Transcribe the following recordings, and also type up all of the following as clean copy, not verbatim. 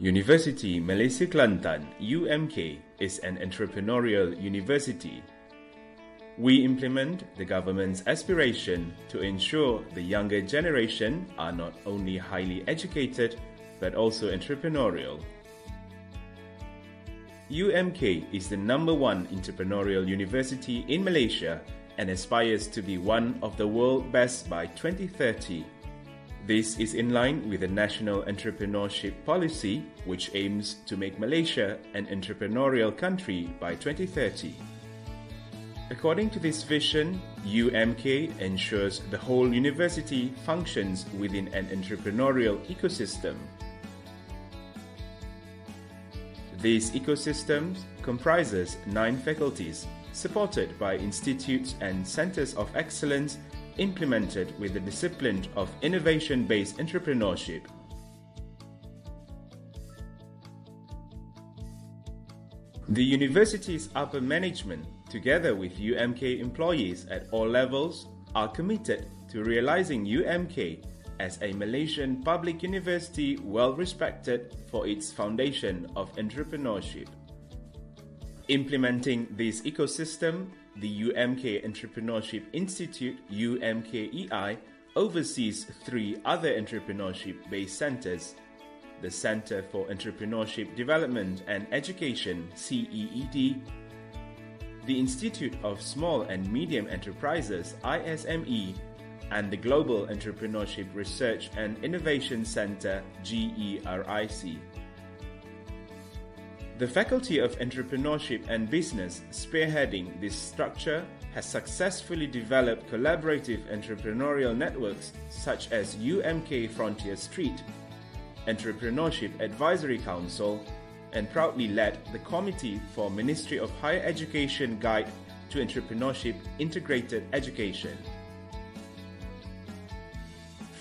University Malaysia Kelantan (UMK) is an entrepreneurial university. We implement the government's aspiration to ensure the younger generation are not only highly educated but also entrepreneurial. UMK is the #1 entrepreneurial university in Malaysia and aspires to be one of the world's best by 2030. This is in line with the National Entrepreneurship Policy, which aims to make Malaysia an entrepreneurial country by 2030. According to this vision, UMK ensures the whole university functions within an entrepreneurial ecosystem. This ecosystem comprises 9 faculties, supported by institutes and centers of excellence, implemented with the discipline of innovation-based entrepreneurship. The university's upper management, together with UMK employees at all levels, are committed to realizing UMK as a Malaysian public university well respected for its foundation of entrepreneurship. Implementing this ecosystem, the UMK Entrepreneurship Institute (UMKEI) oversees 3 other entrepreneurship-based centers: the Center for Entrepreneurship Development and Education (CEED), the Institute of Small and Medium Enterprises (ISME), and the Global Entrepreneurship Research and Innovation Center (GERIC). The Faculty of Entrepreneurship and Business, spearheading this structure, has successfully developed collaborative entrepreneurial networks such as UMK Frontier Street, Entrepreneurship Advisory Council, and proudly led the Committee for Ministry of Higher Education Guide to Entrepreneurship Integrated Education.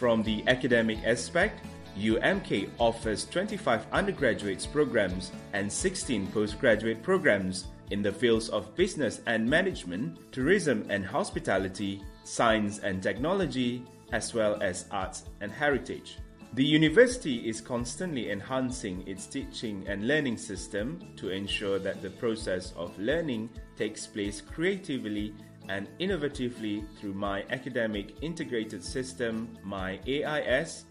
From the academic aspect, UMK offers 25 undergraduate programs and 16 postgraduate programs in the fields of business and management, tourism and hospitality, science and technology, as well as arts and heritage. The university is constantly enhancing its teaching and learning system to ensure that the process of learning takes place creatively and innovatively through My Academic Integrated System, My AIS,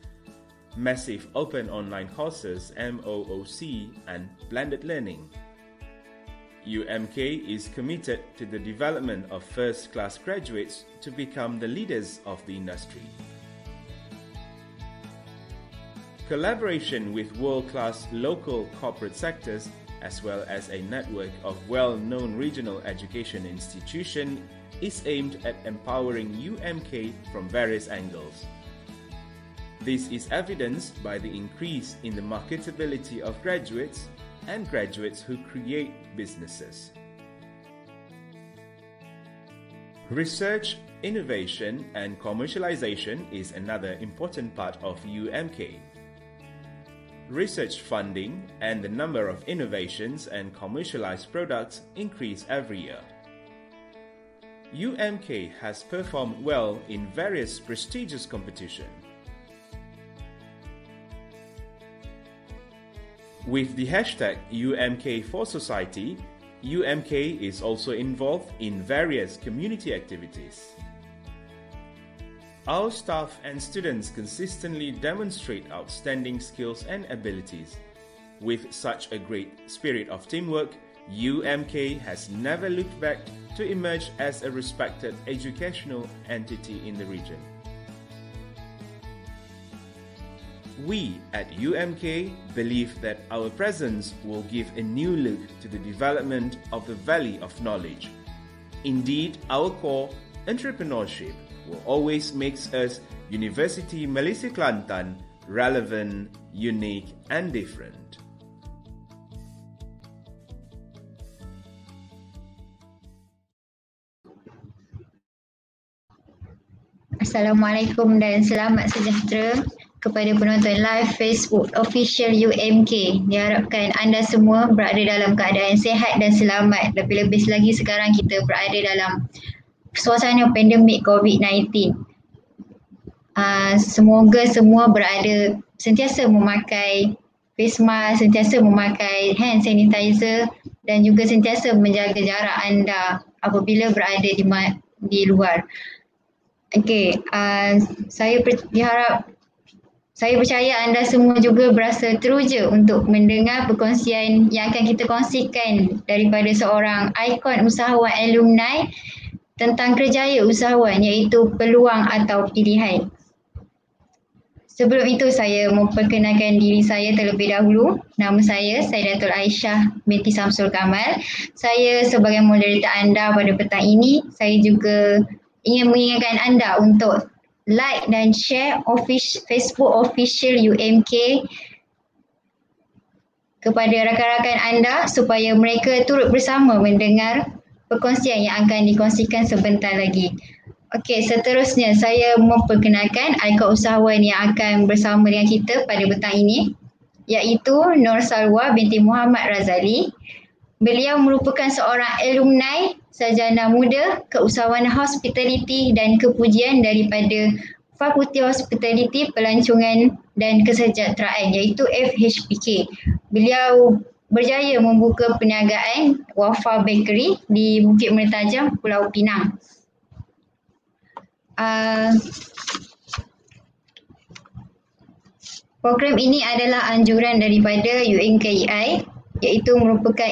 Massive Open Online Courses MOOC, and blended learning. UMK is committed to the development of first-class graduates to become the leaders of the industry. Collaboration with world-class local corporate sectors, as well as a network of well-known regional education institutions, is aimed at empowering UMK from various angles. This is evidenced by the increase in the marketability of graduates and graduates who create businesses. Research, innovation, and commercialization is another important part of UMK. Research funding and the number of innovations and commercialized products increase every year. UMK has performed well in various prestigious competitions. With the hashtag UMK4Society, UMK is also involved in various community activities. Our staff and students consistently demonstrate outstanding skills and abilities. With such a great spirit of teamwork, UMK has never looked back to emerge as a respected educational entity in the region. We at UMK believe that our presence will give a new look to the development of the Valley of Knowledge. Indeed, our core, entrepreneurship, will always make us University Malaysia Kelantan relevant, unique, and different. Assalamualaikum dan selamat sejahtera kepada penonton live Facebook official UMK. Diharapkan anda semua berada dalam keadaan sihat dan selamat. Lebih-lebih lagi sekarang kita berada dalam suasana pandemik COVID-19. Semoga semua berada sentiasa memakai face mask, sentiasa memakai hand sanitizer dan juga sentiasa menjaga jarak anda apabila berada di luar. Okey, saya percaya anda semua juga berasa teruja untuk mendengar perkongsian yang akan kita kongsikan daripada seorang ikon usahawan alumni tentang kerjaya usahawan, iaitu peluang atau pilihan. Sebelum itu saya memperkenalkan diri saya terlebih dahulu. Nama saya Saidatul Aisyah binti Samsul Kamal. Saya sebagai moderator anda pada petang ini, saya juga ingin mengingatkan anda untuk like dan share Facebook official UMK kepada rakan-rakan anda supaya mereka turut bersama mendengar perkongsian yang akan dikongsikan sebentar lagi. Okey, seterusnya saya memperkenalkan ikon usahawan yang akan bersama dengan kita pada petang ini, iaitu Nur Salwa binti Muhammad Razali. Beliau merupakan seorang alumni sarjana muda keusahawanan hospitality dan kepujian daripada Fakulti Hospitality, Pelancongan dan Kesejahteraan, iaitu FHPK. Beliau berjaya membuka perniagaan Wafa Bakery di Bukit Mertajam, Pulau Pinang. Program ini adalah anjuran daripada UMKEI, iaitu merupakan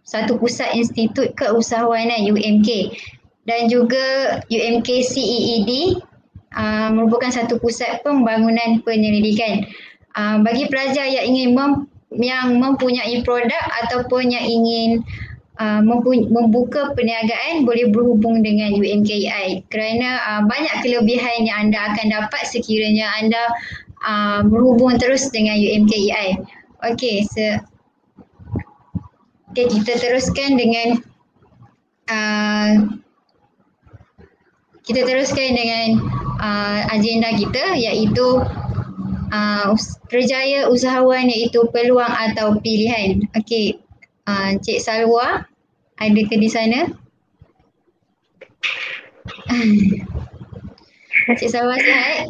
satu pusat institut keusahawanan UMK, dan juga UMK CEED merupakan satu pusat pembangunan penyelidikan. Bagi pelajar yang ingin yang mempunyai produk ataupun yang ingin membuka perniagaan, boleh berhubung dengan UMKEI kerana banyak kelebihan yang anda akan dapat sekiranya anda berhubung terus dengan UMKEI. Okey, kita teruskan dengan agenda kita, iaitu kerjaya usahawan iaitu peluang atau pilihan. Okey, Cik Salwa ada ke di sana? Cik Salwa sihat?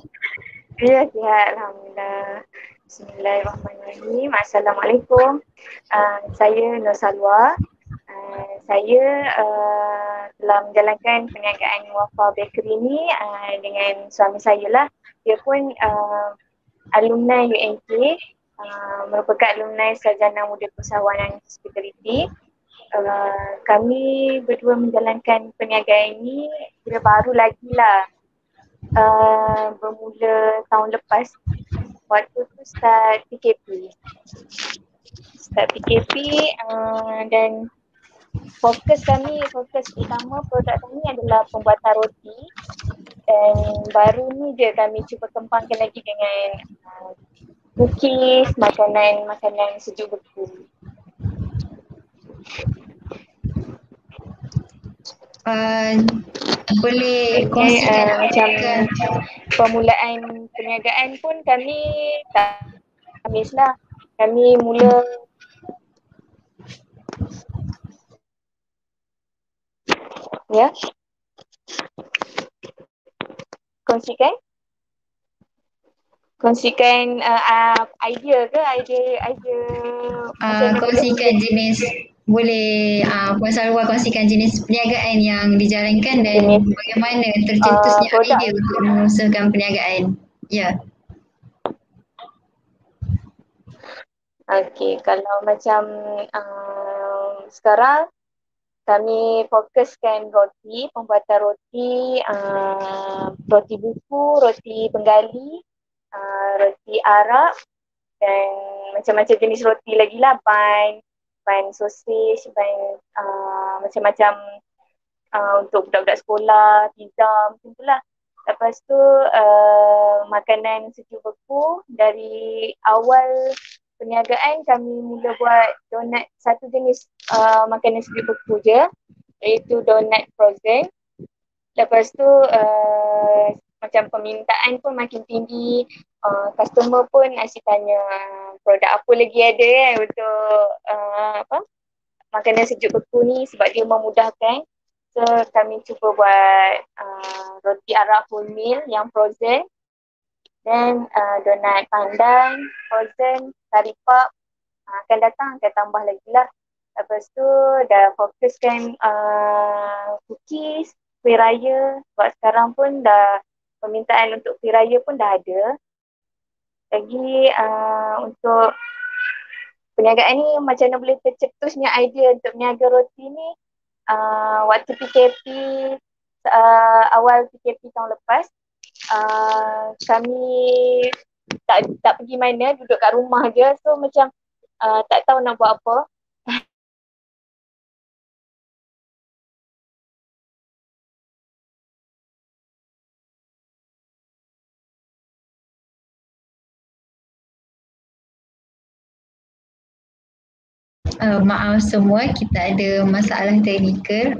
Ya, sihat. Alhamdulillah. Bismillahirrahmanirrahim. Assalamualaikum. Saya Nur Salwa. Saya telah menjalankan perniagaan Wafa Bakery ni dengan suami saya lah. Dia pun alumni UMK, merupakan alumni sarjana muda keusahawanan hospitality. Kami berdua menjalankan perniagaan ini kira baru lagi lah. Bermula tahun lepas, waktu tu start PKP dan fokus utama produk kami adalah pembuatan roti, dan baru ni je kami cuba kembangkan lagi dengan cookies, makanan sejuk beku. Boleh kongsikan macam permulaan perniagaan pun kami tak habis lah. Kami mula kongsikan idea ke idea kongsikan jenis, boleh Puan Salwa kongsikan jenis perniagaan yang dijalankan dan bagaimana tercetusnya idea untuk mengusahakan perniagaan. Ya. Okey, kalau macam sekarang kami fokuskan pembuatan roti, roti buku, roti Bengali, roti Arab dan macam-macam jenis roti lagi lah, bun sosis, bun macam-macam untuk budak-budak sekolah, pizza macam tu lah. Lepas tu makanan sejuk beku. Dari awal perniagaan kami mula buat donat, satu jenis makanan sejuk beku je, iaitu donat frozen. Lepas tu macam permintaan pun makin tinggi, customer pun asyik tanya produk apa lagi ada untuk makanan sejuk beku ni, sebab dia memudahkan. So kami cuba buat roti Arab full meal yang frozen. Then donat pandan, frozen, karipap akan datang, akan tambah lagi lah. Lepas tu dah fokuskan cookies, kuih raya. Sebab sekarang pun dah permintaan untuk kuih raya pun dah ada. Lagi untuk perniagaan ni macam mana boleh tercetusnya idea untuk berniaga roti ni waktu PKP awal PKP tahun lepas kami tak pergi mana, duduk kat rumah je, so macam tak tahu nak buat apa. Maaf semua, kita ada masalah teknikal.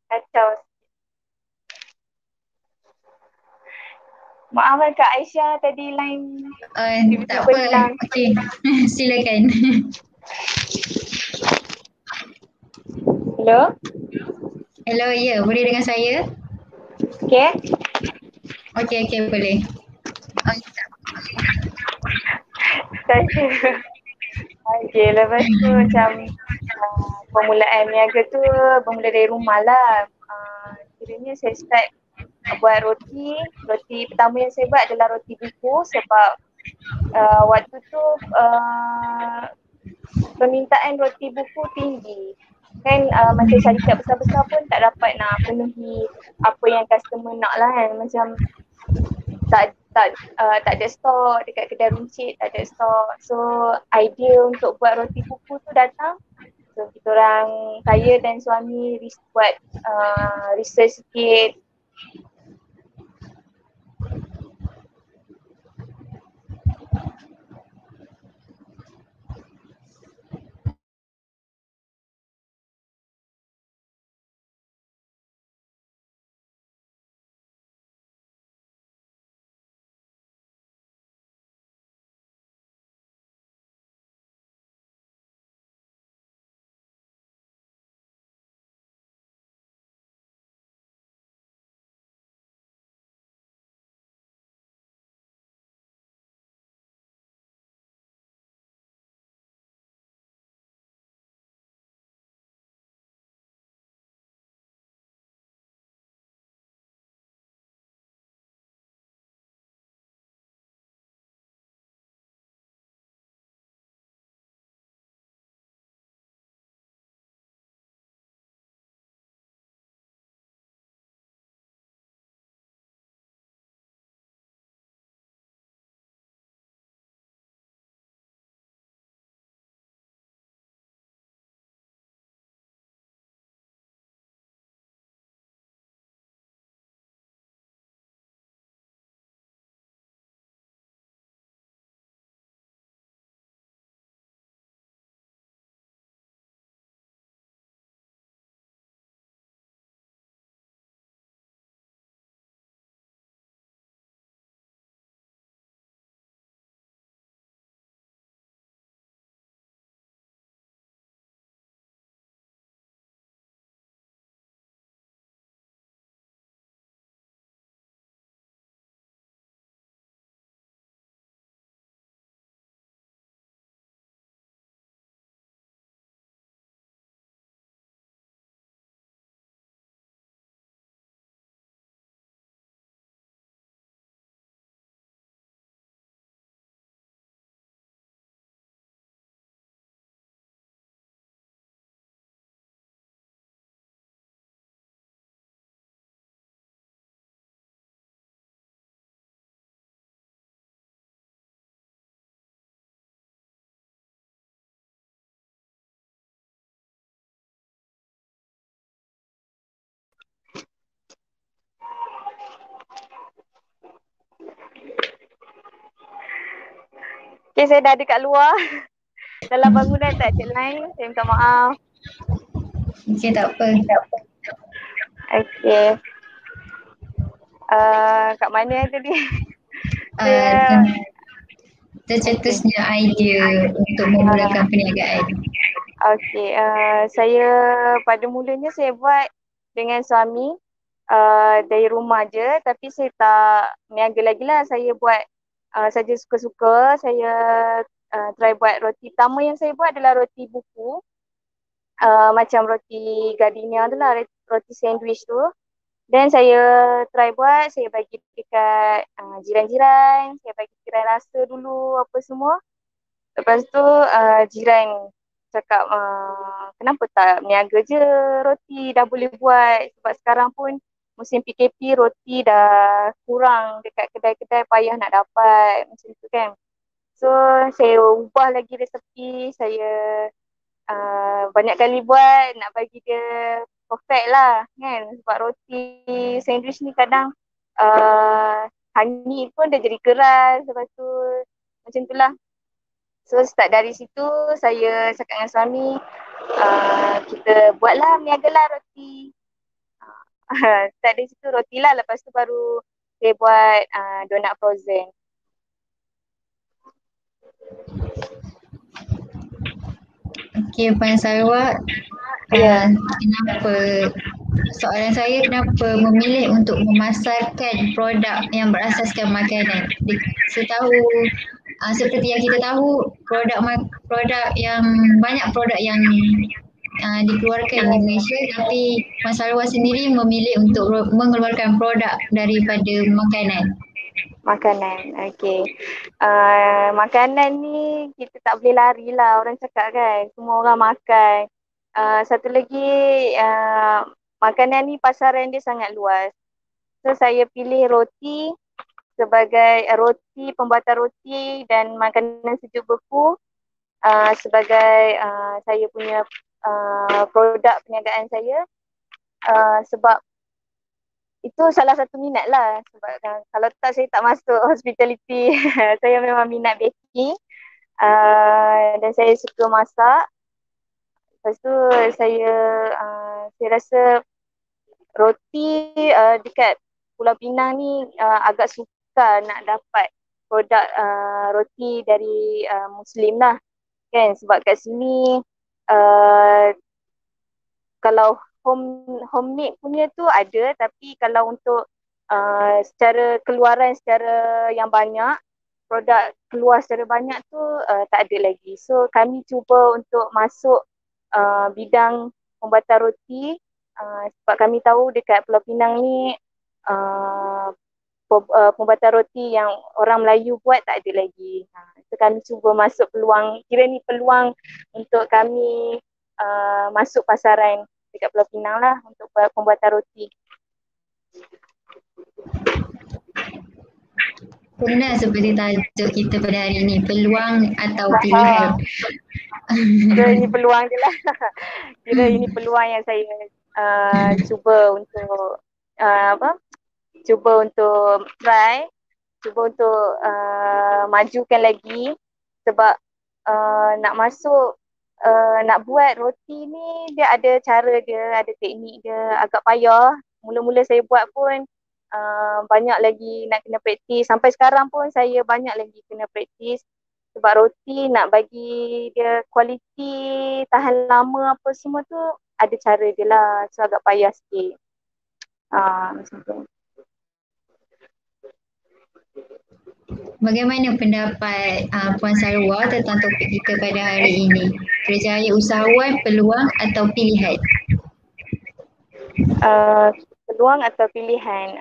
Kacau. Maaf Kak Aisyah, tadi line Tak tiba-tiba apa, hilang. okey. Silakan. Hello? Hello, ya, boleh dengar saya? Okay? Okey, boleh. Saya. Okay, lepas tu macam permulaan niaga tu bermula dari rumah lah. Kiranya saya start buat roti. Roti pertama yang saya buat adalah roti buku sebab waktu tu permintaan roti buku tinggi. Kan macam syarikat besar-besar pun tak dapat nak penuhi apa yang customer nak lah kan. Macam tak ada stok dekat kedai runcit, tak ada stok. So idea untuk buat roti buku tu datang. So kita orang, saya dan suami buat research sikit. Okay, saya dah ada kat luar. Dalam bangunan tak cek line. Saya minta maaf. Okay, tak apa. Okay. Kat mana tadi? Uh, Tercetusnya idea untuk memulakan perniagaan. Okay, saya pada mulanya saya buat dengan suami dari rumah je, tapi saya tak niaga lagi lah. Saya buat saja suka-suka. Saya try buat roti. Pertama yang saya buat adalah roti buku, macam roti gardenia tu lah, roti sandwich tu. Dan saya try buat, saya bagi dekat jiran-jiran, saya bagi jiran rasa dulu apa semua. Lepas tu jiran cakap kenapa tak niaga je roti, dah boleh buat. Sebab sekarang pun musim PKP, roti dah kurang dekat kedai-kedai, payah nak dapat macam tu kan. So saya ubah lagi resepi, saya banyak kali buat nak bagi dia perfect lah kan. Sebab roti sandwich ni kadang hangit pun dia jadi keras. Lepas tu macam tu lah. So start dari situ saya cakap dengan suami, kita buatlah, niagalah roti. Start dari situ roti lah. Lepas tu baru saya buat donut frozen. Okay, Puan Sarawak. Kenapa, soalan saya, kenapa memilih untuk memasarkan produk yang berasaskan makanan? Saya tahu, seperti yang kita tahu, produk yang banyak produk yang dikeluarkan di Malaysia, tapi Puan Sarawak sendiri memilih untuk mengeluarkan produk daripada makanan. Makanan, okay. Makanan ni kita tak boleh lari lah, orang cakap kan. Semua orang makan. Satu lagi, makanan ni pasaran dia sangat luas. So saya pilih roti sebagai roti, pembuatan roti dan makanan sejuk beku sebagai saya punya produk perniagaan saya. Sebab itu salah satu minat lah. Sebab kalau tak, saya tak masuk hospitality. Saya memang minat baking dan saya suka masak. Lepas tu saya rasa roti dekat Pulau Pinang ni agak sukar nak dapat produk roti dari Muslim lah kan. Sebab kat sini kalau homemade punya tu ada, tapi kalau untuk secara keluaran secara yang banyak, produk keluar secara banyak tu tak ada lagi. So kami cuba untuk masuk bidang pembuatan roti sebab kami tahu dekat Pulau Pinang ni pembuatan roti yang orang Melayu buat tak ada lagi. So kami cuba masuk peluang, kira ni peluang untuk kami masuk pasaran dekat Pulau Pinang lah untuk pembuatan roti. Benar seperti tajuk kita pada hari ini, peluang atau pilihan. Kira ini peluang je lah. Kira ini peluang yang saya cuba untuk cuba untuk try, cuba untuk majukan lagi. Sebab nak masuk, nak buat roti ni dia ada cara dia, ada teknik dia, agak payah. Mula-mula saya buat pun banyak lagi nak kena praktis. Sampai sekarang pun saya banyak lagi kena praktis. Sebab roti nak bagi dia kualiti, tahan lama apa semua tu ada cara dia lah. So agak payah sikit. Macam tu. Bagaimana pendapat Puan Sarawak tentang topik kita pada hari ini? Kerjaya usahawan, peluang atau pilihan? Peluang atau pilihan?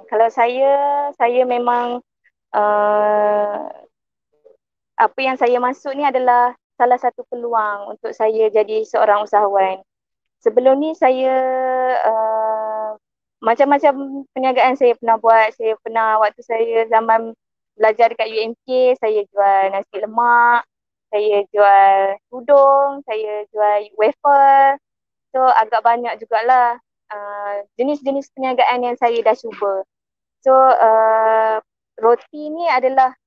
Kalau saya memang apa yang saya masuk ni adalah salah satu peluang untuk saya jadi seorang usahawan. Sebelum ni saya macam-macam perniagaan saya pernah buat. Saya pernah, waktu saya zaman belajar dekat UMK, saya jual nasi lemak, saya jual tudung, saya jual wafer. So agak banyak jugalah jenis-jenis perniagaan yang saya dah cuba. So roti ni adalah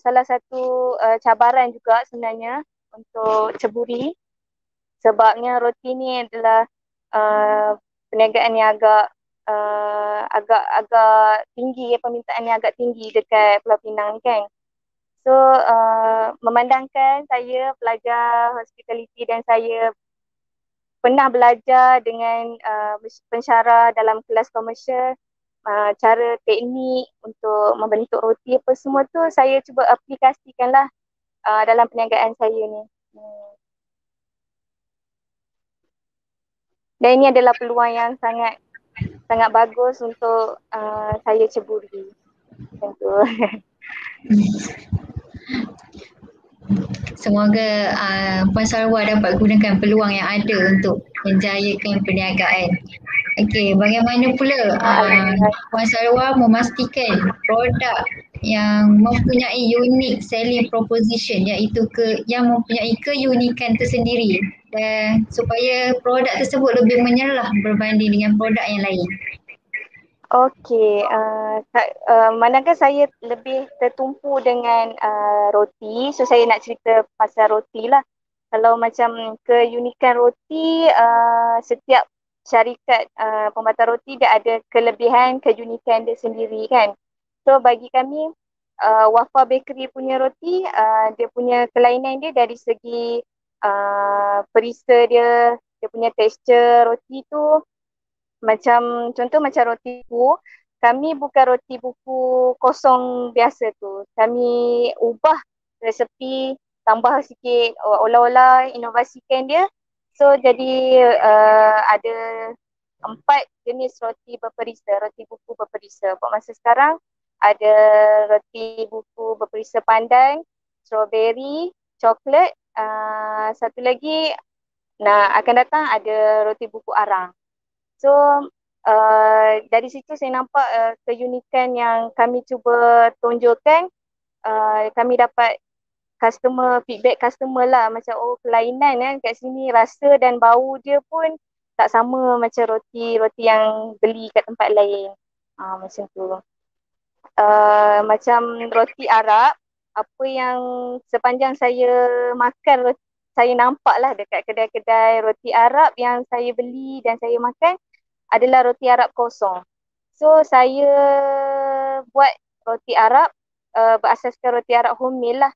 salah satu cabaran juga sebenarnya untuk ceburi, sebabnya roti ni adalah perniagaan yang agak tinggi, permintaan yang agak tinggi dekat Pulau Pinang ni kan. So memandangkan saya pelajar hospitality dan saya pernah belajar dengan pensyarah dalam kelas komersial, cara teknik untuk membentuk roti apa semua tu saya cuba aplikasikanlah dalam perniagaan saya ni. Dan ini adalah peluang yang sangat bagus untuk saya ceburi. Macam tu. Semoga Puan Sarwa dapat gunakan peluang yang ada untuk menjayakan perniagaan. Okey, bagaimana pula Puan Sarwa memastikan produk yang mempunyai unique selling proposition, iaitu yang mempunyai keunikan tersendiri, dan supaya produk tersebut lebih menyelah berbanding dengan produk yang lain? Okey, manakah saya lebih tertumpu dengan roti, so saya nak cerita pasal roti lah. Kalau macam keunikan roti, setiap syarikat pembuatan roti dia ada kelebihan, keunikan dia sendiri kan. So bagi kami, Wafa Bakery punya roti, dia punya kelainan dia dari segi perisa dia punya tekstur roti tu. Macam contoh macam roti buku, kami bukan roti buku kosong biasa tu. Kami ubah resepi, tambah sikit, olah-olah, inovasikan dia. So jadi ada 4 jenis roti berperisa, roti buku berperisa. Buat masa sekarang ada roti buku berperisa pandan, strawberry, coklat, satu lagi akan datang ada roti buku arang. So dari situ saya nampak keunikan yang kami cuba tunjukkan. Kami dapat feedback customer lah, macam kelainan kat sini, rasa dan bau dia pun tak sama macam roti yang beli kat tempat lain. Macam tu. Macam roti Arab, apa yang sepanjang saya makan, saya nampak lah dekat kedai-kedai roti Arab yang saya beli dan saya makan adalah roti Arab kosong. So saya buat roti Arab berasaskan roti Arab homemade lah.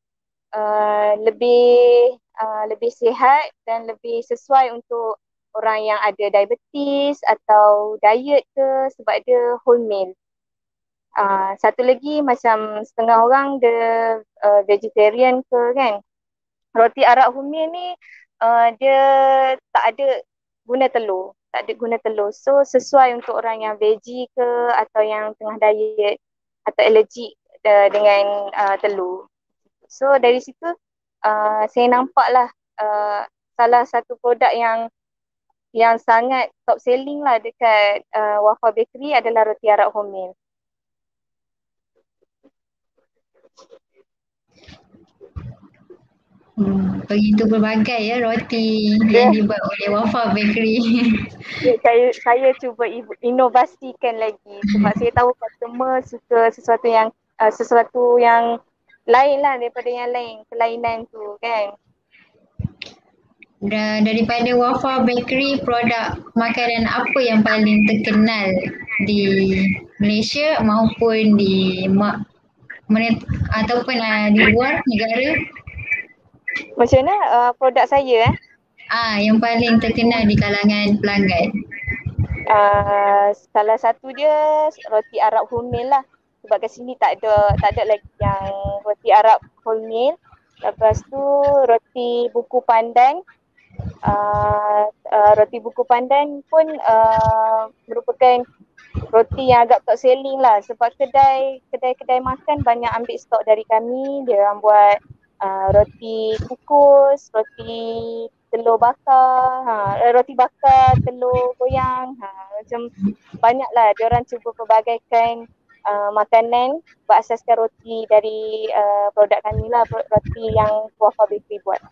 Lebih sihat dan lebih sesuai untuk orang yang ada diabetes atau diet ke, sebab dia homemade. Satu lagi macam setengah orang dia vegetarian ke kan. Roti Arab homemade ni dia tak ada guna telur. So sesuai untuk orang yang veggie ke atau yang tengah diet atau allergic dengan telur. So dari situ saya nampaklah salah satu produk yang sangat top selling lah dekat Wafa Bakery adalah roti Arab homemade. Begitu berbagai roti yang dibuat oleh Wafa Bakery. Saya cuba inovasikan lagi sebab saya tahu customer suka sesuatu yang lain lah daripada yang lain, kelainan tu kan. Dan daripada Wafa Bakery, produk makanan apa yang paling terkenal di Malaysia maupun ataupun di luar negara? Macam mana produk saya yang paling terkenal di kalangan pelanggan? Salah satu dia roti Arab homemade lah. Sebab kat sini tak ada lagi yang roti Arab homemade. Lepas tu roti buku pandan. Roti buku pandan pun merupakan roti yang agak top selling lah. Sebab kedai makan banyak ambil stok dari kami. Dia orang buat roti kukus, roti telur bakar, roti bakar, telur goyang, macam banyaklah dia orang cuba pelbagaikan makanan berasaskan roti dari produk kami lah, roti yang Wafa Bakery buat.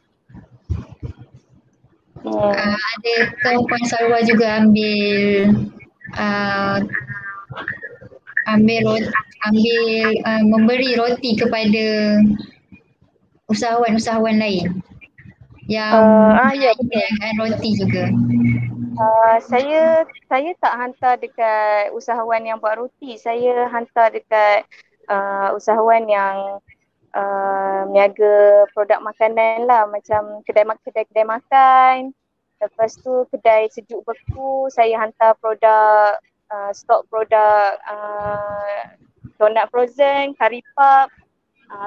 Adakah Puan Sarwa juga ambil memberi roti kepada usahawan-usahawan lain yang Ya betul. menyediakan roti juga. Saya tak hantar dekat usahawan yang buat roti. Saya hantar dekat usahawan yang niaga produk makanan lah, macam kedai makan. Lepas tu kedai sejuk beku, saya hantar produk stok produk donat frozen, curry puff,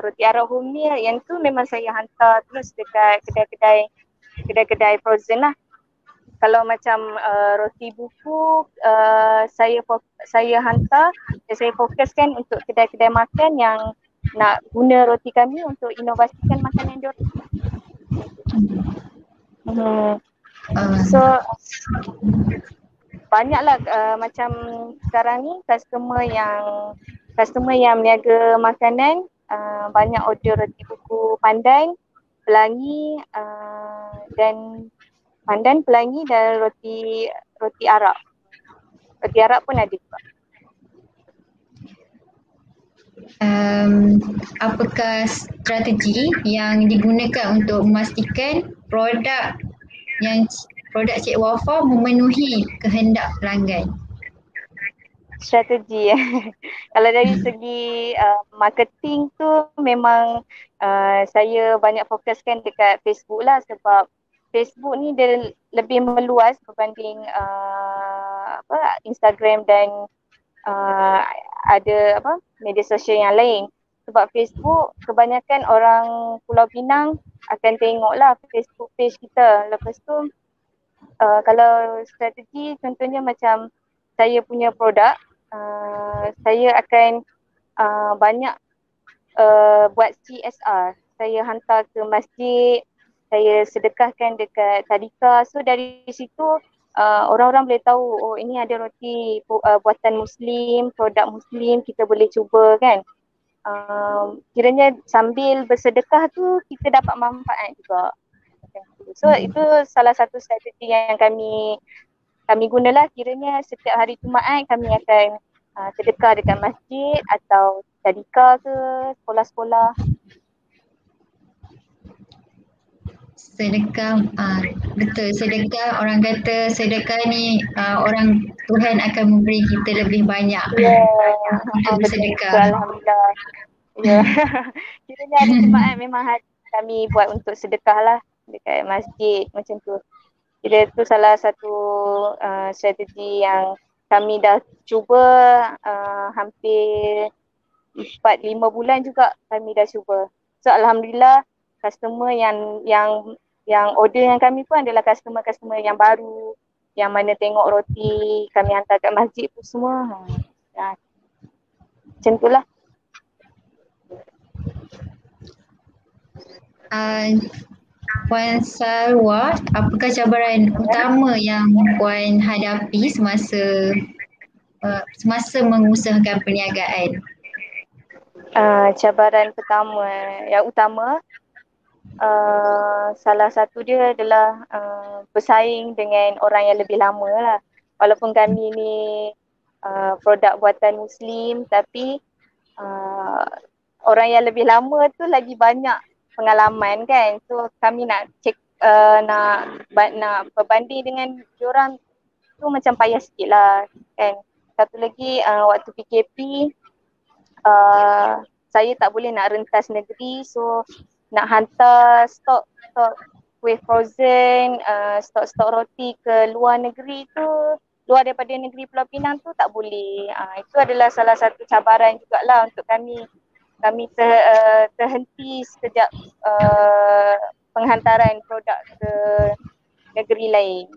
roti Arab wholemeal. Yang tu memang saya hantar terus dekat kedai-kedai frozen lah. Kalau macam roti buku, saya hantar dan saya fokuskan untuk kedai-kedai makan yang nak guna roti kami untuk inovasikan makanan diorang. So banyaklah macam sekarang ni customer yang meniaga makanan, banyak order roti buku pandan, pelangi dan pelangi dan roti Arab. Roti Arab pun ada juga. Apakah strategi yang digunakan untuk memastikan produk Cik Wafa memenuhi kehendak pelanggan? Strategi kalau dari segi marketing tu memang saya banyak fokuskan dekat Facebook lah, sebab Facebook ni dia lebih meluas berbanding Instagram dan ada media sosial yang lain. Sebab Facebook kebanyakan orang Pulau Pinang akan tengok lah Facebook page kita. Lepas tu kalau strategi contohnya macam saya punya produk, saya akan banyak buat CSR. Saya hantar ke masjid, saya sedekahkan dekat tadika. So dari situ orang-orang boleh tahu, oh ini ada roti buatan Muslim, produk Muslim, kita boleh cuba kan. Kiranya sambil bersedekah tu kita dapat manfaat juga. So itu salah satu strategi yang kami gunalah. Kiranya setiap hari Jumaat kami akan sedekah dekat masjid atau tadika ke sekolah-sekolah. Sedekah, betul, sedekah, orang kata sedekah ni orang Tuhan akan memberi kita lebih banyak. Kita bersedekah. Alhamdulillah. Ya. Kiranya hari Jumaat memang hari kami buat untuk sedekah lah dekat masjid macam tu. Jadi itu salah satu strategi yang kami dah cuba hampir 4-5 bulan juga kami dah cuba. So alhamdulillah customer yang order yang kami pun adalah customer yang baru, yang mana tengok roti kami hantar kat masjid pun semua. Macam tu lah. Puan Salwa, apakah cabaran utama yang Puan hadapi semasa mengusahakan perniagaan? Cabaran yang utama salah satu dia adalah bersaing dengan orang yang lebih lama lah. Walaupun kami ni produk buatan Muslim, tapi orang yang lebih lama tu lagi banyak pengalaman kan. So kami nak cek nak berbanding dengan diorang tu macam payah sikit lah kan. Satu lagi waktu PKP saya tak boleh nak rentas negeri, so nak hantar stok kuih frozen, stok roti ke luar negeri tu, luar daripada negeri Pulau Pinang tu tak boleh. Itu adalah salah satu cabaran jugalah untuk kami. Kami terhenti sekejap penghantaran produk ke negeri lain.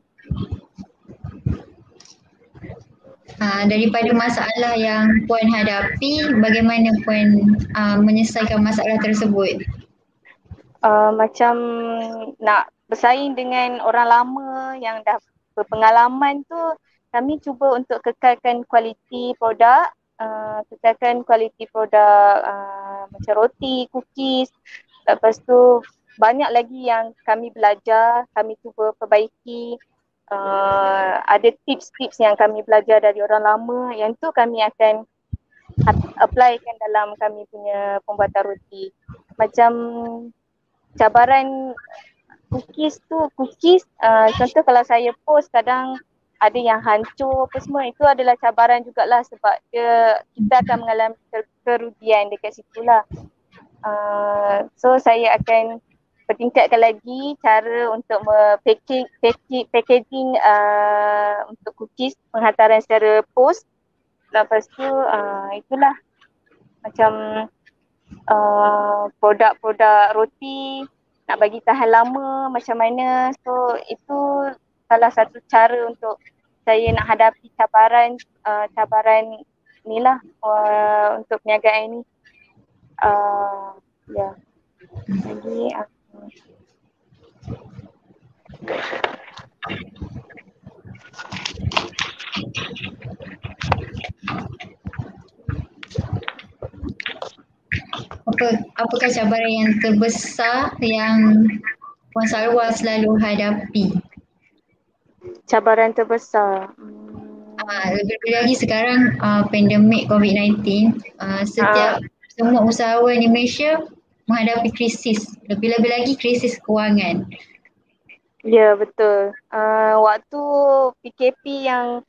Daripada masalah yang Puan hadapi, bagaimana Puan menyelesaikan masalah tersebut? Macam nak bersaing dengan orang lama yang dah berpengalaman tu, kami cuba untuk kekalkan kualiti produk, macam roti, cookies. Lepas tu banyak lagi yang kami belajar, kami cuba perbaiki. Ada tips-tips yang kami belajar dari orang lama, yang tu kami akan applykan dalam kami punya pembuatan roti. Macam cabaran cookies, contoh kalau saya post kadang ada yang hancur apa semua, itu adalah cabaran jugalah sebab kita akan mengalami kerugian dekat situlah. So saya akan pertingkatkan lagi cara untuk packaging untuk cookies, penghantaran secara post. Lepas tu itulah macam produk-produk roti nak bagi tahan lama macam mana. So itu salah satu cara untuk saya nak hadapi cabaran ni lah untuk perniagaan ni. Ya. Jadi apakah cabaran yang terbesar yang Puan Salwa selalu hadapi? Cabaran terbesar. Lebih lagi sekarang pandemik COVID-19, setiap semua usahawan di Malaysia menghadapi krisis, lebih-lebih lagi krisis kewangan. Ya, betul. Waktu PKP yang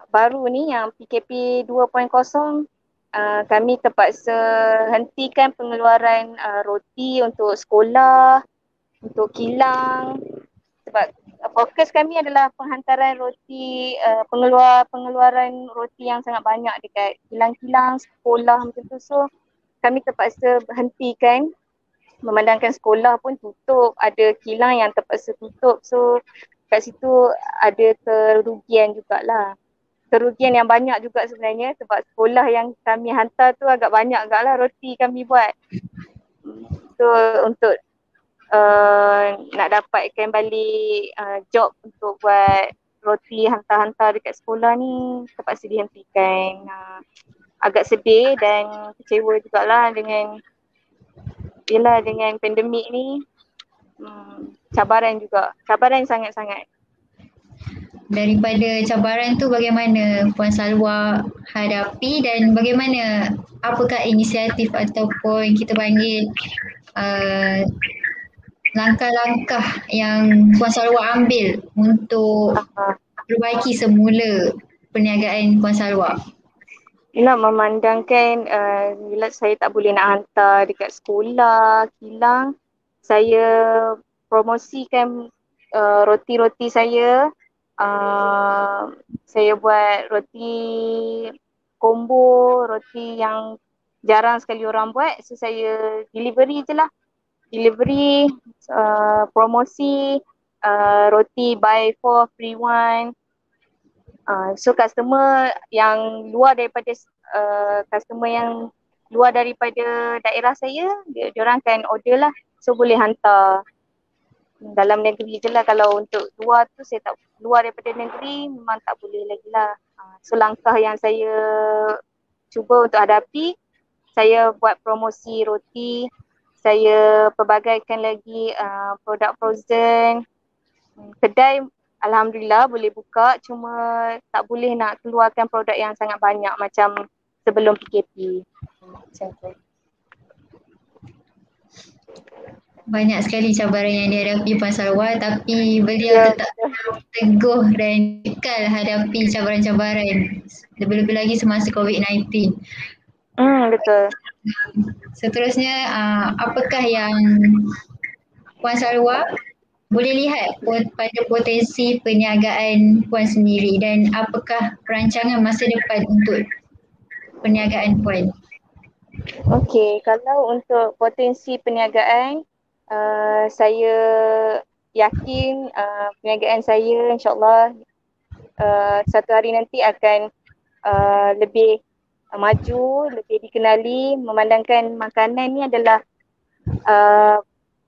baru ni, yang PKP 2.0, kami terpaksa hentikan pengeluaran roti untuk sekolah, untuk kilang, sebab fokus kami adalah penghantaran roti, pengeluaran roti yang sangat banyak dekat kilang-kilang, sekolah macam tu. So kami terpaksa hentikan, memandangkan sekolah pun tutup, ada kilang yang terpaksa tutup. So kat situ ada kerugian jugalah. Kerugian yang banyak juga sebenarnya sebab sekolah yang kami hantar tu agak banyak agaklah roti kami buat. So untuk nak dapatkan balik job untuk buat roti hantar-hantar dekat sekolah ni terpaksa dihentikan. Agak sedih dan kecewa jugalah dengan pandemik ni. Cabaran sangat-sangat. Daripada cabaran tu bagaimana Puan Salwa hadapi dan bagaimana, apakah inisiatif ataupun kita panggil langkah-langkah yang Puan Salwa ambil untuk perbaiki semula perniagaan Puan Salwa? Nak memandangkan bila saya tak boleh nak hantar dekat sekolah, kilang, saya promosikan roti-roti saya. Saya buat roti combo, roti yang jarang sekali orang buat. So saya delivery je lah. Delivery, promosi, roti buy 4 free 1. So customer yang luar daripada customer yang luar daripada daerah saya, dia orang akan order lah. So boleh hantar. Dalam negeri je lah. Kalau untuk luar tu saya tak, luar daripada negeri memang tak boleh lagi lah. So langkah yang saya cuba untuk hadapi, saya buat promosi roti, saya pelbagaikan lagi produk frozen. Kedai alhamdulillah boleh buka, cuma tak boleh nak keluarkan produk yang sangat banyak macam sebelum PKP. Macam tu. Banyak sekali cabaran yang dihadapi Puan Salwa, tapi beliau tetap teguh dan kekal hadapi cabaran-cabaran, lebih-lebih lagi semasa COVID-19. Betul. Seterusnya, apakah yang Puan Salwa boleh lihat pada potensi perniagaan Puan sendiri dan apakah perancangan masa depan untuk perniagaan Puan? Okey, kalau untuk potensi perniagaan, saya yakin perniagaan saya insyaAllah satu hari nanti akan lebih maju, lebih dikenali, memandangkan makanan ni adalah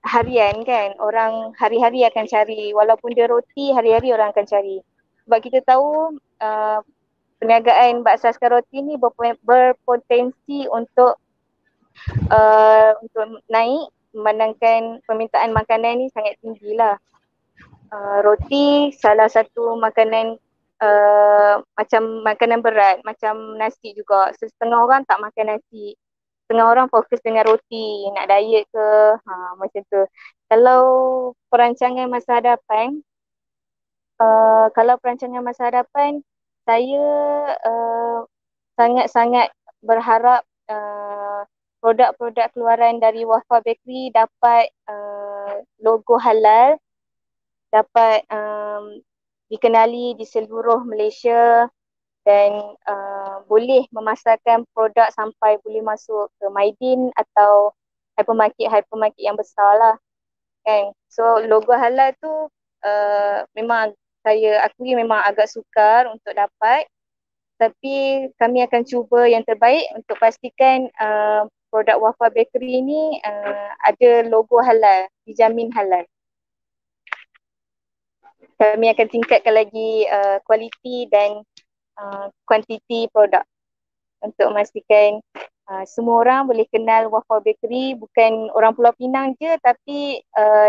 harian kan, orang hari-hari akan cari, walaupun dia roti hari-hari orang akan cari. Sebab kita tahu perniagaan bakso askar roti ni berpotensi untuk naik, memandangkan permintaan makanan ni sangat tinggi lah. Roti salah satu makanan macam makanan berat, macam nasi juga. Setengah orang tak makan nasi. Setengah orang fokus dengan roti, nak diet ke, macam tu. Kalau perancangan masa hadapan, kalau perancangan masa hadapan, saya sangat-sangat berharap produk-produk keluaran dari Wafa Bakery dapat logo halal, dapat dikenali di seluruh Malaysia dan boleh memasarkan produk sampai boleh masuk ke Maidin atau hypermarket yang besar lah kan. So logo halal tu memang saya akui memang agak sukar untuk dapat, tapi kami akan cuba yang terbaik untuk pastikan produk Wafa Bakery ni ada logo halal, dijamin halal. Kami akan tingkatkan lagi kualiti dan kuantiti produk untuk memastikan semua orang boleh kenal Wafa Bakery, bukan orang Pulau Pinang je tapi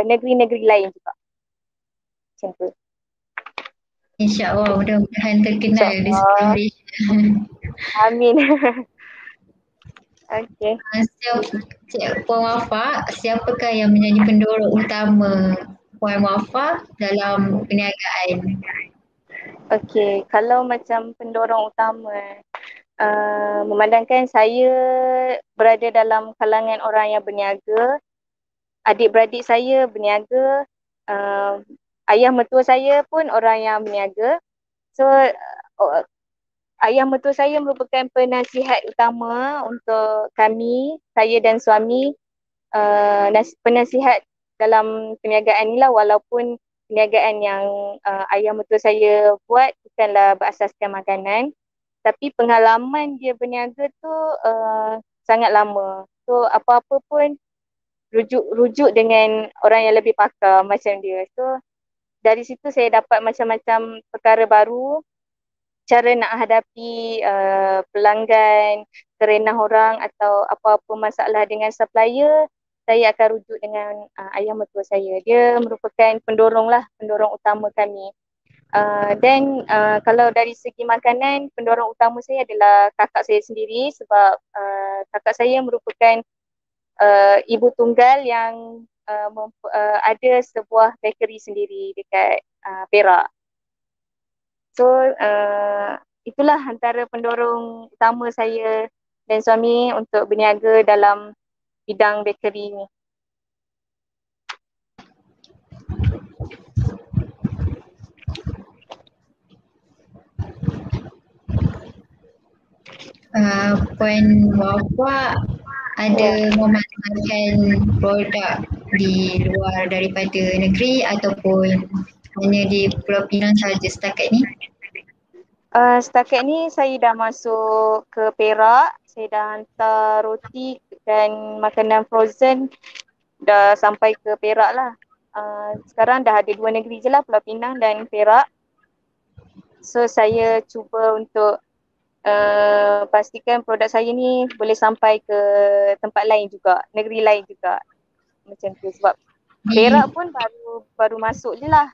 negeri-negeri lain juga. Macam tu. InsyaAllah mudah-mudahan terkenal di seluruh Malaysia. Amin. Okey. Puan Wafa, siapakah yang menjadi pendorong utama Puan Wafa dalam perniagaan? Okey, kalau macam pendorong utama, memandangkan saya berada dalam kalangan orang yang berniaga, adik-beradik saya berniaga, ayah mertua saya pun orang yang berniaga. So ayah mertua saya merupakan penasihat utama untuk kami, saya dan suami, penasihat dalam perniagaan ni lah, walaupun perniagaan yang ayah mertua saya buat bukanlah berasaskan makanan, tapi pengalaman dia berniaga tu sangat lama. So apa-apa pun rujuk dengan orang yang lebih pakar macam dia. So dari situ saya dapat macam-macam perkara baru, cara nak hadapi pelanggan, kerenah orang atau apa-apa masalah dengan supplier, saya akan rujuk dengan ayah mertua saya. Dia merupakan pendorong utama kami. Dan kalau dari segi makanan, pendorong utama saya adalah kakak saya sendiri, sebab kakak saya merupakan ibu tunggal yang ada sebuah bakery sendiri dekat Perak. So itulah antara pendorong utama saya dan suami untuk berniaga dalam bidang bakery ni. Puan Wafa ada memasarkan produk di luar daripada negeri ataupun hanya di Pulau Pinang sahaja setakat ni? Setakat ni saya dah masuk ke Perak, saya dah hantar roti dan makanan frozen dah sampai ke Perak lah. Sekarang dah ada 2 negeri je lah, Pulau Pinang dan Perak. So saya cuba untuk pastikan produk saya ni boleh sampai ke tempat lain juga, negeri lain juga. Macam tu, sebab Perak pun baru masuk je lah.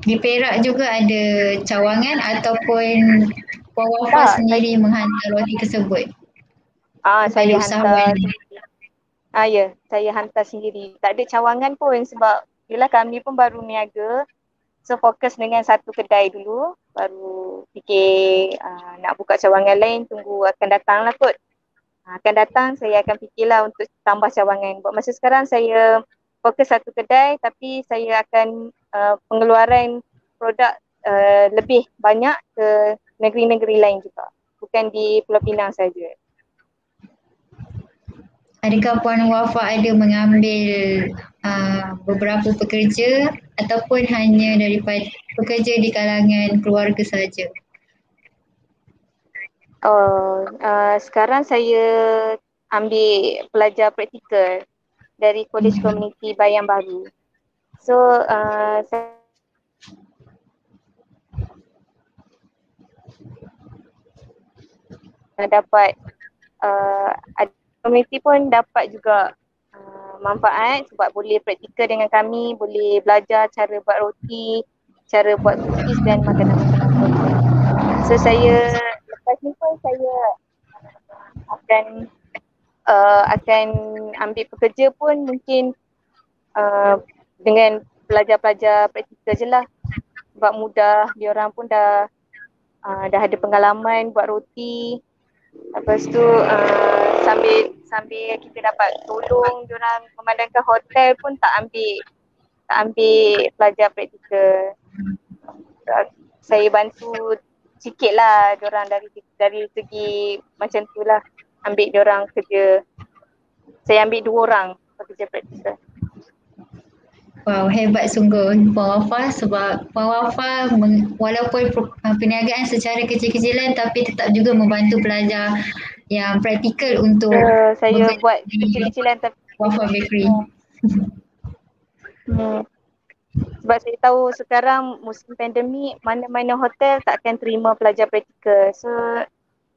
Di Perak juga ada cawangan ataupun Puan Wafa sendiri menghantar roti tersebut? Saya hantar sendiri. Ya, saya hantar sendiri. Tak ada cawangan pun sebab yelah kami pun baru niaga. So fokus dengan satu kedai dulu, baru fikir nak buka cawangan lain, tunggu akan datang lah kot. Akan datang saya akan fikirlah untuk tambah cawangan. Buat masa sekarang saya fokus satu kedai, tapi saya akan pengeluaran produk lebih banyak ke negeri-negeri lain juga. Bukan di Pulau Pinang saja. Adakah Puan Wafa ada mengambil beberapa pekerja ataupun hanya daripada pekerja di kalangan keluarga saja? Sekarang saya ambil pelajar praktikal dari Kolej Komuniti Bayan Baru. So saya dapat komuniti pun dapat juga manfaat sebab boleh praktikal dengan kami, boleh belajar cara buat roti, cara buat cookies dan makanan-makanan Korea. So saya lepas ni pun saya akan ambil pekerja pun mungkin dengan pelajar-pelajar praktikal je lah sebab mudah, diorang pun dah ada pengalaman buat roti. Lepas tu sambil kita dapat tolong diorang memandangkan hotel pun tak ambil pelajar praktikal. Saya bantu sikit lah diorang dari segi macam tu lah, ambil diorang kerja. Saya ambil 2 orang pekerja praktikal. Wow, hebat sungguh Puan Wafa, sebab Puan Wafa walaupun perniagaan secara kecil-kecilan tapi tetap juga membantu pelajar yang praktikal untuk saya buat kecil-kecilan tapi Wafa Bakery. Sebab saya tahu sekarang musim pandemik, mana-mana hotel tak akan terima pelajar praktikal. So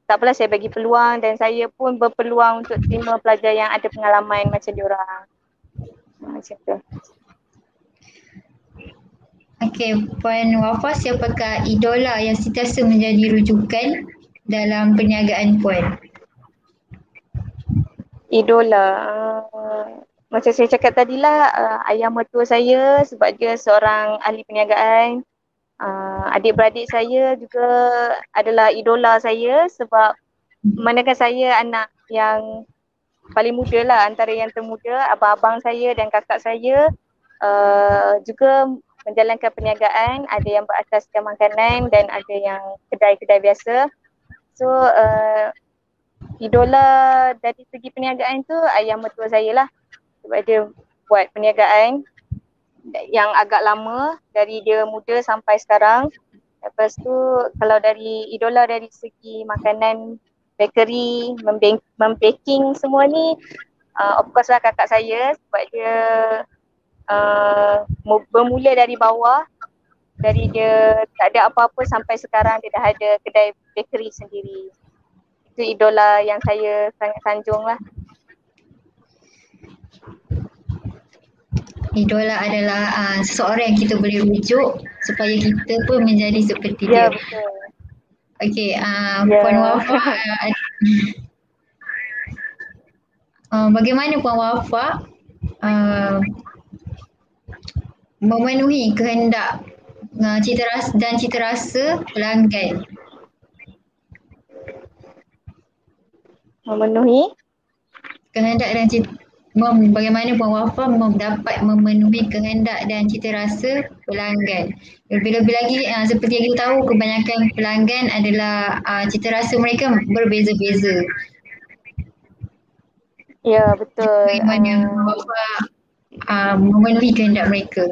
tak apalah, saya bagi peluang dan saya pun berpeluang untuk terima pelajar yang ada pengalaman macam diorang. Macam tu. Okey, Puan Wafa, siapakah idola yang sentiasa menjadi rujukan dalam perniagaan Puan? Idola, macam saya cakap tadilah, ayah mertua saya sebab dia seorang ahli perniagaan. Adik-beradik saya juga adalah idola saya sebab memandangkan saya anak yang paling muda lah, antara yang termuda. Abang-abang saya dan kakak saya juga menjalankan perniagaan, ada yang berasaskan makanan dan ada yang kedai-kedai biasa. So idola dari segi perniagaan tu ayah mertua saya lah, sebab dia buat perniagaan yang agak lama dari dia muda sampai sekarang. Lepas tu kalau dari idola dari segi makanan, bakery, membaking semua ni, of course lah kakak saya sebab dia bermula dari bawah, dari dia tak ada apa-apa sampai sekarang dia dah ada kedai bakery sendiri. Itu idola yang saya sangat sanjung lah. Idola adalah seseorang yang kita boleh rujuk supaya kita pun menjadi seperti dia. Ya, betul. Okey, Puan Wafa, bagaimana Puan Wafa memenuhi kehendak cita rasa pelanggan? Memenuhi Kehendak dan bagaimana Puan Wafa dapat memenuhi kehendak dan cita rasa pelanggan? Lebih-lebih lagi seperti yang kita tahu, kebanyakan pelanggan adalah cita rasa mereka berbeza-beza. Ya, betul. Bagaimana Puan Wafa memenuhi kehendak mereka?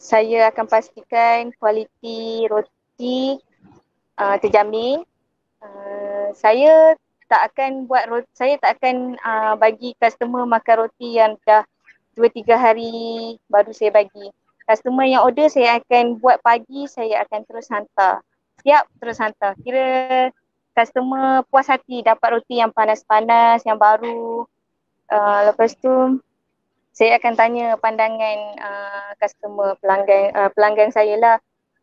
Saya akan pastikan kualiti roti terjamin. Saya tak akan bagi customer makan roti yang dah 2-3 hari baru saya bagi. Customer yang order saya akan buat pagi, saya akan terus hantar. Siap, terus hantar. Kira customer puas hati dapat roti yang panas-panas, yang baru. Lepas tu saya akan tanya pandangan customer, pelanggan saya lah.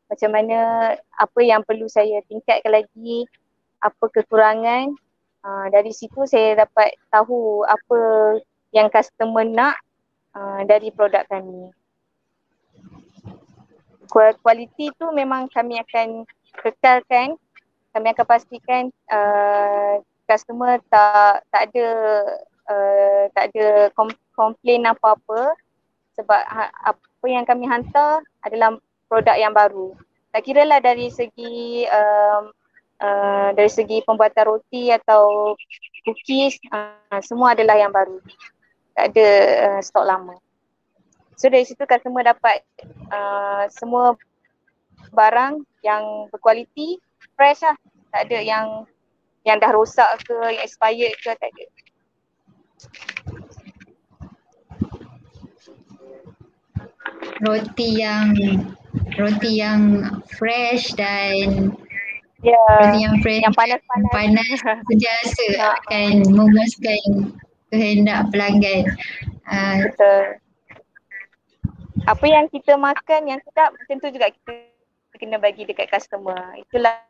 Macam mana, apa yang perlu saya tingkatkan lagi, apa kekurangan. Dari situ saya dapat tahu apa yang customer nak dari produk kami. Kualiti tu memang kami akan kekalkan. Kami akan pastikan customer tak ada komplain apa-apa sebab apa yang kami hantar adalah produk yang baru. Tak kira lah dari segi pembuatan roti atau cookies, semua adalah yang baru. Tak ada stok lama. So dari situ customer dapat semua barang yang berkualiti, fresh lah. Tak ada yang dah rosak ke, yang expired ke, tak ada. Roti yang fresh dan roti yang fresh, yang panas-panas sentiasa akan memuaskan kehendak pelanggan. Betul. Apa yang kita makan yang sedap tentu juga kita kena bagi dekat customer. Itulah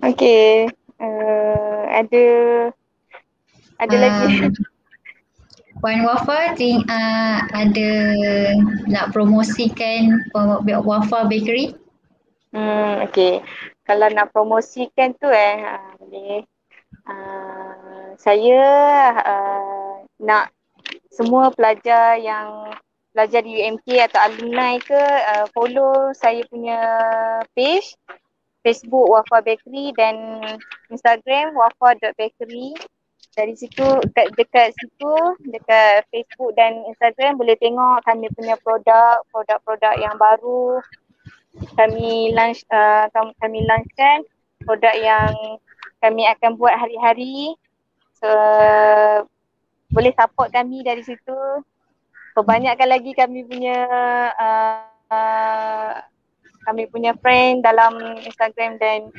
okey. Ada lagi. Puan Wafa ada nak promosikan Wafa Bakery? Okey. Kalau nak promosikan tu boleh. Saya nak semua pelajar yang belajar di UMK atau alumni ke follow saya punya page Facebook Wafa Bakery dan Instagram wafa.bakery. Dari situ dekat situ dekat Facebook dan Instagram boleh tengok kami punya produk-produk yang baru kami launchkan, produk yang kami akan buat hari-hari. So, boleh support kami dari situ. Perbanyakkan lagi kami punya friend dalam Instagram dan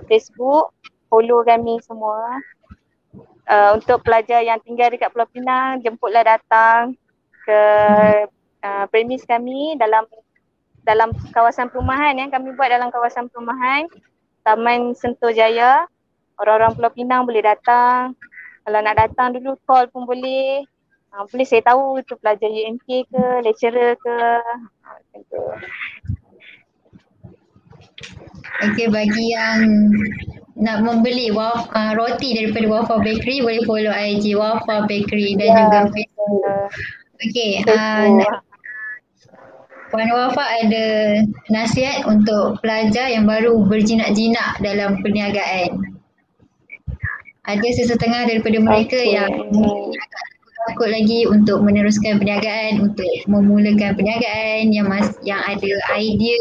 Facebook. Follow kami semua. Untuk pelajar yang tinggal dekat Pulau Pinang, jemputlah datang ke premis kami dalam kawasan perumahan kami buat dalam kawasan perumahan Taman Sentul Jaya. Orang-orang Pulau Pinang boleh datang. Kalau nak datang dulu call pun boleh. Boleh saya tahu itu pelajar UMK ke, lecturer ke. Macam tu. Okey, bagi yang nak membeli roti daripada Wafa Bakery boleh follow IG Wafa Bakery dan juga Facebook. Okey, Puan Wafa ada nasihat untuk pelajar yang baru berjinak-jinak dalam perniagaan. Ada sesetengah daripada mereka yang mungkin agak takut lagi untuk meneruskan perniagaan, untuk memulakan perniagaan, yang ada idea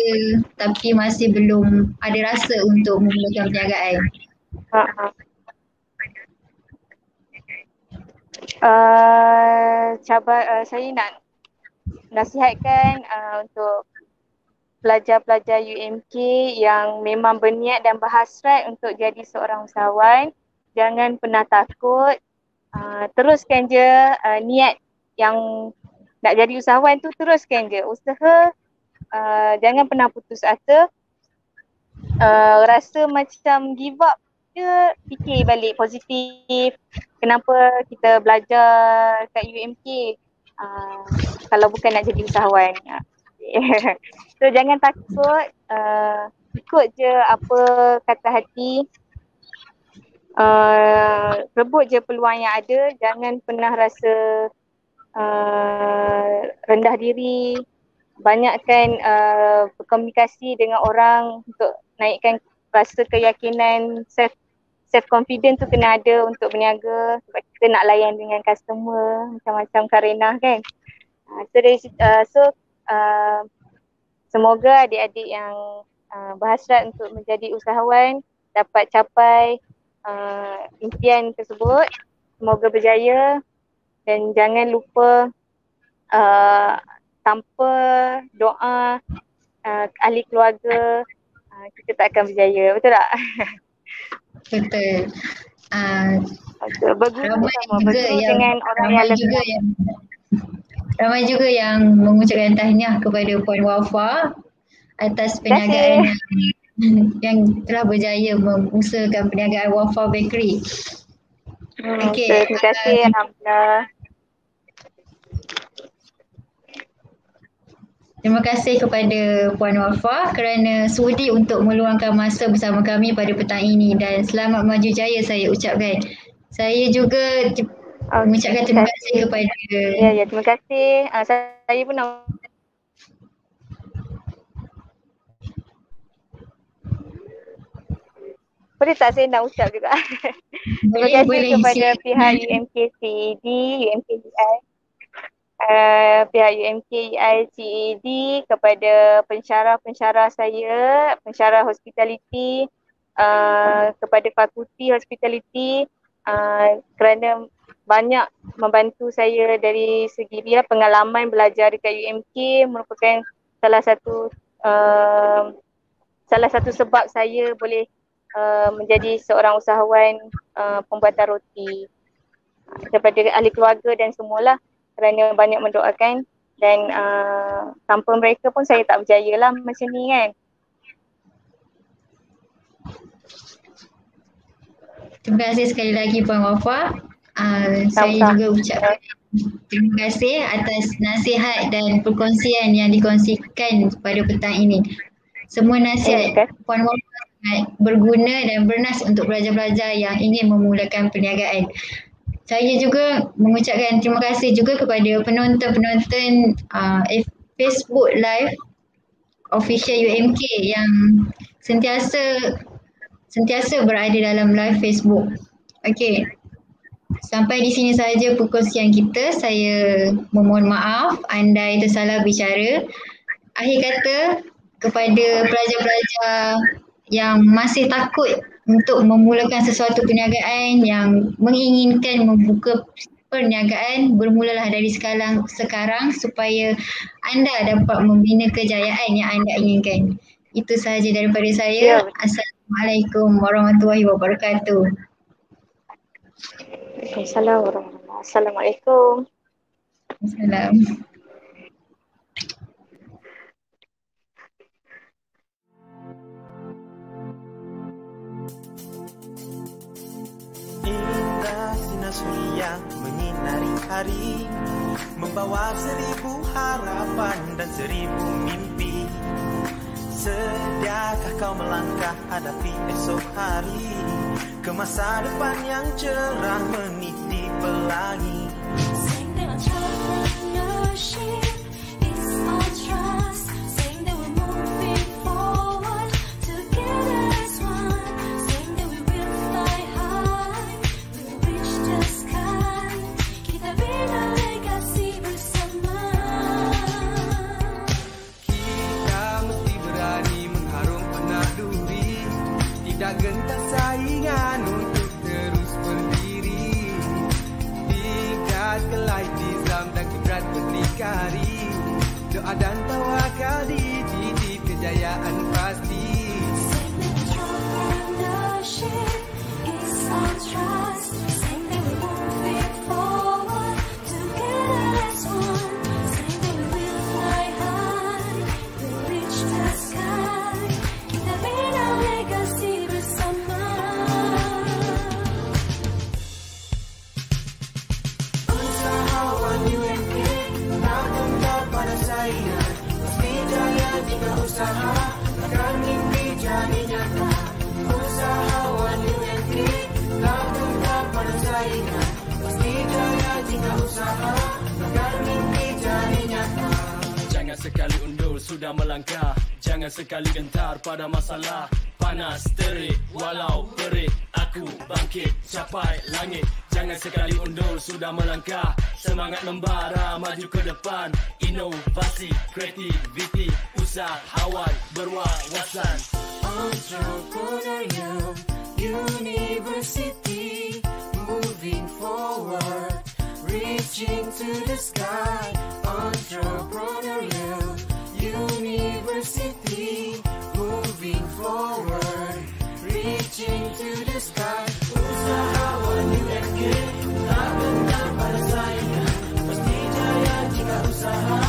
tapi masih belum ada rasa untuk memulakan perniagaan. Saya nak nasihatkan untuk pelajar-pelajar UMK yang memang berniat dan berhasrat untuk jadi seorang usahawan, jangan pernah takut. Teruskan je niat yang nak jadi usahawan tu, teruskan je usaha. Jangan pernah putus asa. Rasa macam give up je, fikir balik positif. Kenapa kita belajar kat UMK kalau bukan nak jadi usahawan. So jangan takut, ikut je apa kata hati. Rebut je peluang yang ada, jangan pernah rasa rendah diri. Banyakkan berkomunikasi dengan orang untuk naikkan rasa keyakinan, self confidence tu kena ada untuk berniaga, sebab kita nak layan dengan customer macam-macam karenah kan. Semoga adik-adik yang berhasrat untuk menjadi usahawan dapat capai impian tersebut. Semoga berjaya dan jangan lupa tanpa doa ahli keluarga kita tak akan berjaya. Betul tak? Betul. Berguru dengan orang yang lebih. Ramai juga yang mengucapkan tahniah kepada Puan Wafa atas perniagaan yang telah berjaya mengusahakan perniagaan Wafa Bakery. Terima kasih. Alhamdulillah. Terima kasih kepada Puan Wafa kerana sudi untuk meluangkan masa bersama kami pada petang ini, dan selamat maju jaya saya ucapkan. Saya juga mengucapkan terima kasih kepada... Ya, terima kasih. Saya pun nak... Boleh tak saya nak ucap juga? Terima kasih kepada pihak UMK CED, UMK EI, pihak UMK EI CED, kepada pensyarah-pensyarah saya, pensyarah hospitality, kepada fakulti hospitality, kerana banyak membantu saya dari segi pengalaman belajar dekat UMK merupakan salah satu sebab saya boleh menjadi seorang usahawan pembuatan roti. Daripada ahli keluarga dan semualah, kerana banyak mendoakan, dan tanpa mereka pun saya tak berjaya lah macam ni kan. Terima kasih sekali lagi Puan Wafa. Saya juga ucapkan terima kasih atas nasihat dan perkongsian yang dikongsikan pada petang ini. Semua nasihat Puan Wafa sangat berguna dan bernas untuk pelajar-pelajar yang ingin memulakan perniagaan. Saya juga mengucapkan terima kasih juga kepada penonton-penonton Facebook Live Official UMK yang sentiasa berada dalam live Facebook. Okey. Sampai di sini sahaja perkongsian kita. Saya memohon maaf andai tersalah bicara. Akhir kata, kepada pelajar-pelajar yang masih takut untuk memulakan sesuatu perniagaan, yang menginginkan membuka perniagaan, bermulalah dari sekarang supaya anda dapat membina kejayaan yang anda inginkan. Itu sahaja daripada saya. Assalamualaikum warahmatullahi wabarakatuh. Waalaikumsalam warahmatullahi wabarakatuh. Assalamualaikum. Assalam. Indah sinar surya menyinari hari, membawa 1000 harapan dan 1000 mimpi. Sediakah kau melangkah hadapi esok hari, ke masa depan yang cerah meniti pelangi. Sing the entrepreneurship is our trust. Sing that we're moving forward together as one. Sing that we will fly high, we'll reach the sky. Kita bina legasi bersama. Kita mesti berani mengharumkan naluri, tidak gentar saingan untuk terus berdiri. Ikat kelai nizam dan kibrat berdikari, doa dan tawakal dididik kejayaan pasti. Sing that entrepreneurship is our trust. Sing that we're moving forward together as one. Sing that we will fly high, we'll reach the sky. Kita bina legasi bersama. Usahawan UMK tak gentar pada saingan, mesti jaya jika usaha agar mimpi jadi nyata. Usahawan UMK tak gentar pada saingan, mesti jaya jika usaha agar mimpi jadi nyata. Jangan sekali undur sudah melangkah, jangan sekali gentar pada masalah. Panas terik walau perih, aku bangkit capai langit. Jangan sekali undur sudah melangkah, semangat membara maju ke depan. Inovasi, kreativiti, usahawan berwawasan. Entrepreneurial University, moving forward, reaching to the sky. Entrepreneurial University, moving forward, reaching to the sky. Usahawan UMK tak gentar pada saingan, mesti jaya jika usaha